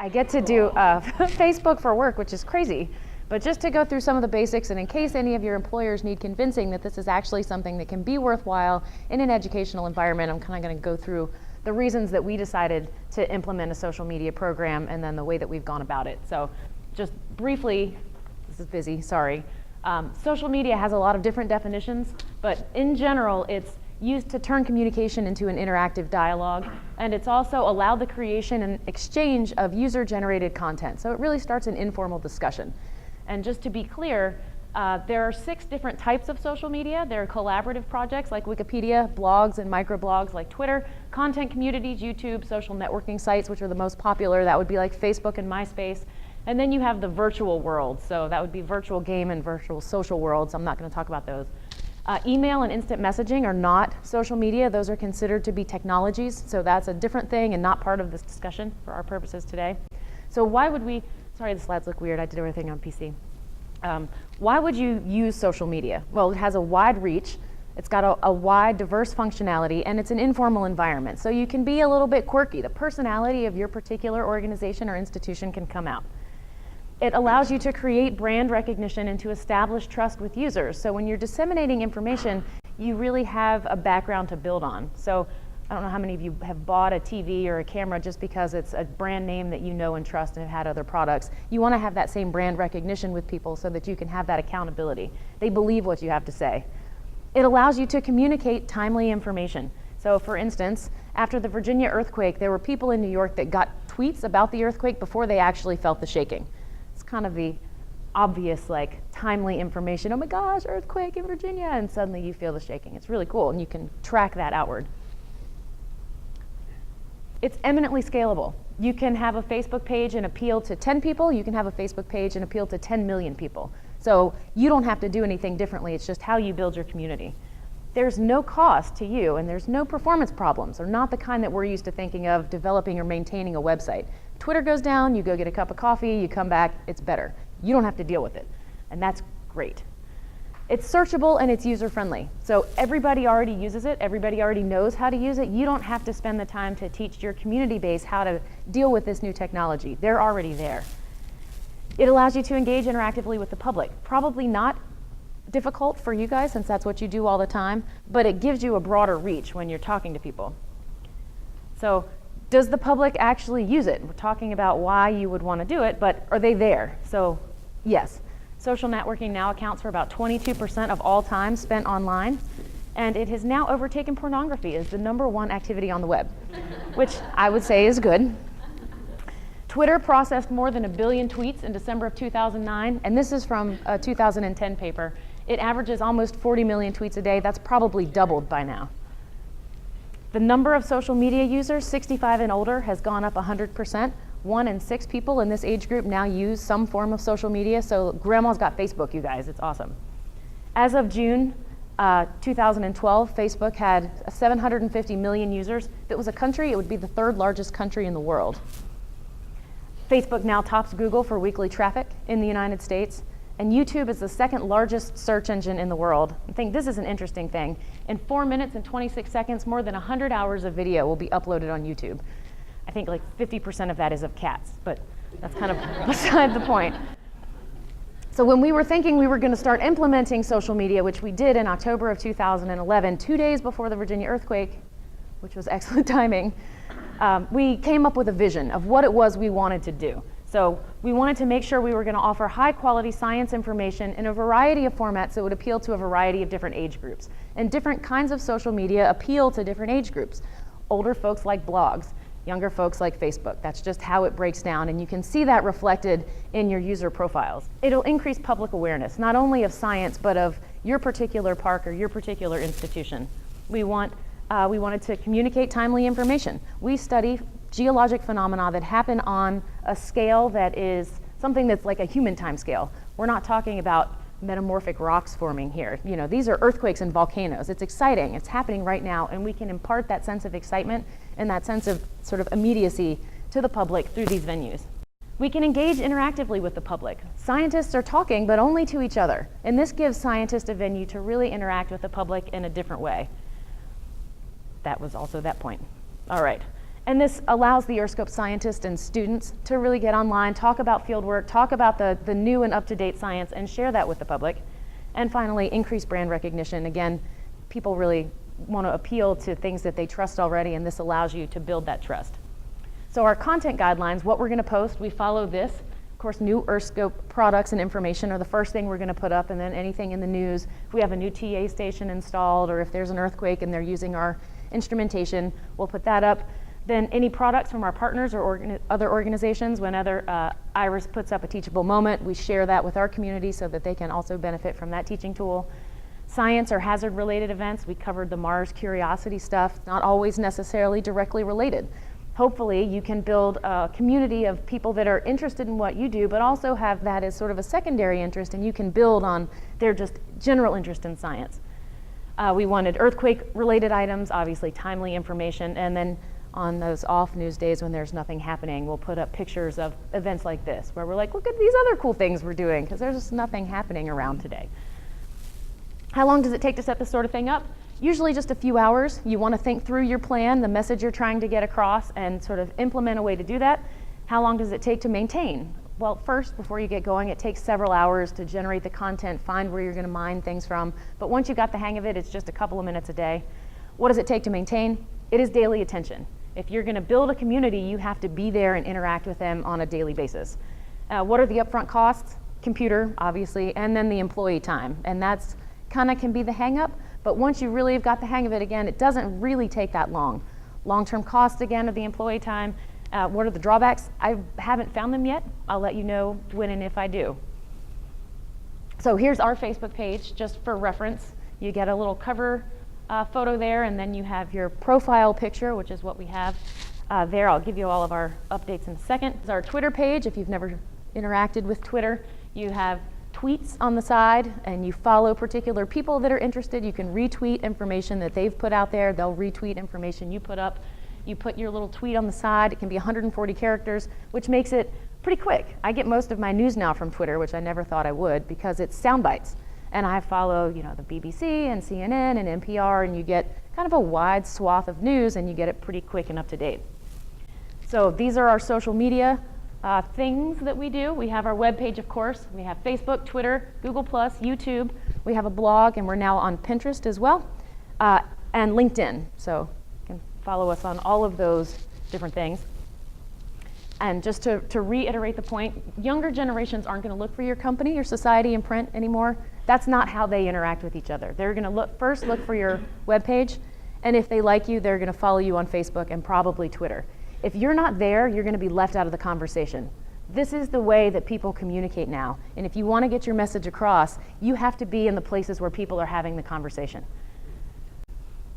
I get to do Facebook for work, which is crazy. But just to go through some of the basics, and in case any of your employers need convincing that this is actually something that can be worthwhile in an educational environment, I'm kind of going to go through the reasons that we decided to implement a social media program and then the way that we've gone about it. So just briefly, this is busy, sorry. Social media has a lot of different definitions, but in general, it's used to turn communication into an interactive dialogue, and it's also allowed the creation and exchange of user-generated content. So it really starts an informal discussion. And just to be clear, there are 6 different types of social media. There are collaborative projects like Wikipedia, blogs and microblogs like Twitter, content communities, YouTube, social networking sites, which are the most popular. That would be like Facebook and MySpace. And then you have the virtual world. So that would be virtual game and virtual social worlds. I'm not going to talk about those. Email and instant messaging are not social media. Those are considered to be technologies. So that's a different thing and not part of this discussion for our purposes today. So why would we, sorry the slides look weird, I did everything on PC. Why would you use social media? Well, it has a wide reach, it's got a wide, diverse functionality, and it's an informal environment. So you can be a little bit quirky. The personality of your particular organization or institution can come out. It allows you to create brand recognition and to establish trust with users. So when you're disseminating information, you really have a background to build on. So I don't know how many of you have bought a TV or a camera just because it's a brand name that you know and trust and have had other products. You want to have that same brand recognition with people so that you can have that accountability. They believe what you have to say. It allows you to communicate timely information. So for instance, after the Virginia earthquake, there were people in New York that got tweets about the earthquake before they actually felt the shaking. It's kind of the obvious, like, timely information. Oh my gosh, earthquake in Virginia, and suddenly you feel the shaking. It's really cool, and you can track that outward. It's eminently scalable. You can have a Facebook page and appeal to 10 people. You can have a Facebook page and appeal to 10 million people. So you don't have to do anything differently. It's just how you build your community. There's no cost to you, and there's no performance problems, or not the kind that we're used to thinking of developing or maintaining a website. Twitter goes down, you go get a cup of coffee, you come back, it's better. You don't have to deal with it, and that's great. It's searchable and it's user-friendly. So everybody already uses it, everybody already knows how to use it. You don't have to spend the time to teach your community base how to deal with this new technology. They're already there. It allows you to engage interactively with the public. Probably not difficult for you guys since that's what you do all the time, but it gives you a broader reach when you're talking to people. So does the public actually use it? We're talking about why you would want to do it, but are they there? So yes. Social networking now accounts for about 22% of all time spent online, and it has now overtaken pornography as the #1 activity on the web, which I would say is good. Twitter processed more than 1 billion tweets in December of 2009, and this is from a 2010 paper. It averages almost 40 million tweets a day. That's probably doubled by now. The number of social media users, 65 and older, has gone up 100%. 1 in 6 people in this age group now use some form of social media. So grandma's got Facebook, you guys. It's awesome. As of June 2012, Facebook had 750 million users. If it was a country, it would be the 3rd largest country in the world. Facebook now tops Google for weekly traffic in the United States. And YouTube is the 2nd largest search engine in the world. I think this is an interesting thing. In 4 minutes and 26 seconds, more than 100 hours of video will be uploaded on YouTube. I think like 50% of that is of cats, but that's kind of beside the point. So when we were thinking we were going to start implementing social media, which we did in October of 2011, 2 days before the Virginia earthquake, which was excellent timing, we came up with a vision of what it was we wanted to do. So we wanted to make sure we were going to offer high quality science information in a variety of formats that would appeal to a variety of different age groups. And different kinds of social media appeal to different age groups. Older folks like blogs, younger folks like Facebook. That's just how it breaks down, and you can see that reflected in your user profiles. It'll increase public awareness, not only of science, but of your particular park or your particular institution. We wanted to communicate timely information. We study geologic phenomena that happen on a scale that is something that's like a human time scale. We're not talking about metamorphic rocks forming here. You know, these are earthquakes and volcanoes. It's exciting, it's happening right now, and we can impart that sense of excitement and that sense of sort of immediacy to the public through these venues. We can engage interactively with the public. Scientists are talking, but only to each other, and this gives scientists a venue to really interact with the public in a different way. That was also that point. All right. And this allows the EarthScope scientists and students to really get online, talk about fieldwork, talk about the new and up-to-date science, and share that with the public. And finally, increase brand recognition. Again, people really want to appeal to things that they trust already, and this allows you to build that trust. So our content guidelines, what we're going to post, we follow this. Of course, new EarthScope products and information are the first thing we're going to put up, and then anything in the news. If we have a new TA station installed, or if there's an earthquake and they're using our instrumentation, we'll put that up. Then any products from our partners or other organizations, when IRIS puts up a teachable moment, we share that with our community so that they can also benefit from that teaching tool. Science or hazard-related events, we covered the Mars Curiosity stuff, not always necessarily directly related. Hopefully you can build a community of people that are interested in what you do, but also have that as sort of a secondary interest, and you can build on their just general interest in science. We wanted earthquake-related items, obviously timely information, and then on those off news days when there's nothing happening, we'll put up pictures of events like this, where we're like, look at these other cool things we're doing, because there's just nothing happening around today. How long does it take to set this sort of thing up? Usually just a few hours. You want to think through your plan, the message you're trying to get across, and sort of implement a way to do that. How long does it take to maintain? Well, first, before you get going, it takes several hours to generate the content, find where you're going to mine things from. But once you got the hang of it, it's just a couple of minutes a day. What does it take to maintain? It is daily attention. If you're going to build a community, you have to be there and interact with them on a daily basis. What are the upfront costs? Computer, obviously, and then the employee time. And that's kind of can be the hang up, but once you really have got the hang of it, again, it doesn't really take that long. Long-term costs, again, of the employee time. What are the drawbacks? I haven't found them yet. I'll let you know when and if I do. So here's our Facebook page, just for reference. You get a little cover photo there, and then you have your profile picture, which is what we have there. I'll give you all of our updates in a second. This is our Twitter page. If you've never interacted with Twitter, you have tweets on the side, and you follow particular people that are interested. You can retweet information that they've put out there. They'll retweet information you put up. You put your little tweet on the side. It can be 140 characters, which makes it pretty quick. I get most of my news now from Twitter, which I never thought I would, because it's sound bites. And I follow, the BBC and CNN and NPR, and you get kind of a wide swath of news, and you get it pretty quick and up to date. So these are our social media things that we do. We have our webpage, of course. We have Facebook, Twitter, Google+, YouTube. We have a blog, and we're now on Pinterest as well, and LinkedIn. So you can follow us on all of those different things. And just to reiterate the point, younger generations aren't going to look for your company, your society in print anymore. That's not how they interact with each other. They're going to look for your webpage, and if they like you, they're going to follow you on Facebook and probably Twitter. If you're not there, you're going to be left out of the conversation. This is the way that people communicate now. And if you want to get your message across, you have to be in the places where people are having the conversation.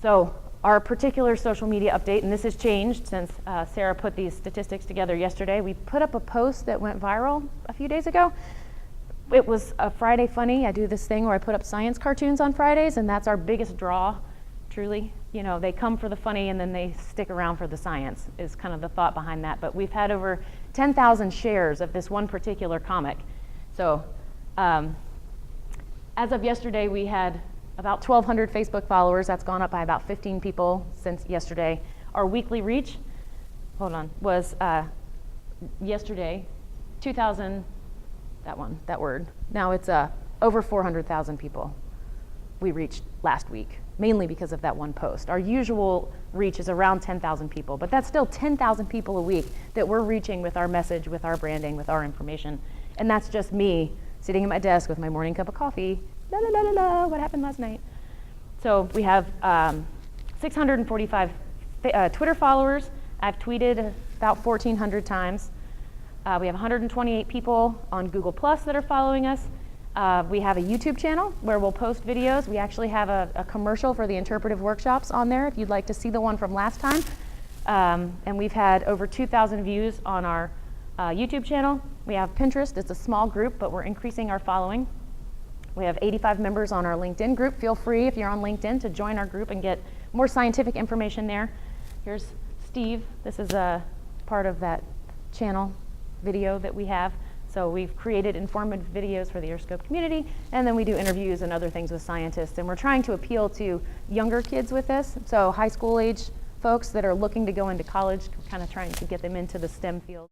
So our particular social media update, and this has changed since Sarah put these statistics together yesterday. We put up a post that went viral a few days ago. It was a Friday Funny. I do this thing where I put up science cartoons on Fridays, and that's our biggest draw, truly. They come for the funny and then they stick around for the science, is kind of the thought behind that. But we've had over 10,000 shares of this one particular comic. So as of yesterday, we had about 1,200 Facebook followers. That's gone up by about 15 people since yesterday. Our weekly reach, was yesterday, 2,000, that word. Now it's over 400,000 people we reached last week, mainly because of that one post. Our usual reach is around 10,000 people, but that's still 10,000 people a week that we're reaching with our message, with our branding, with our information. And that's just me sitting at my desk with my morning cup of coffee. La la la la la, what happened last night? So we have 645 Twitter followers. I've tweeted about 1,400 times. We have 128 people on Google+ that are following us. We have a YouTube channel where we'll post videos. We actually have a commercial for the interpretive workshops on there if you'd like to see the one from last time. And we've had over 2,000 views on our YouTube channel. We have Pinterest. It's a small group, but we're increasing our following. We have 85 members on our LinkedIn group. Feel free, if you're on LinkedIn, to join our group and get more scientific information there. Here's Steve. This is a part of that channel video that we have. So we've created informative videos for the EarthScope community, and then we do interviews and other things with scientists. And we're trying to appeal to younger kids with this, so high school age folks that are looking to go into college, kind of trying to get them into the STEM field.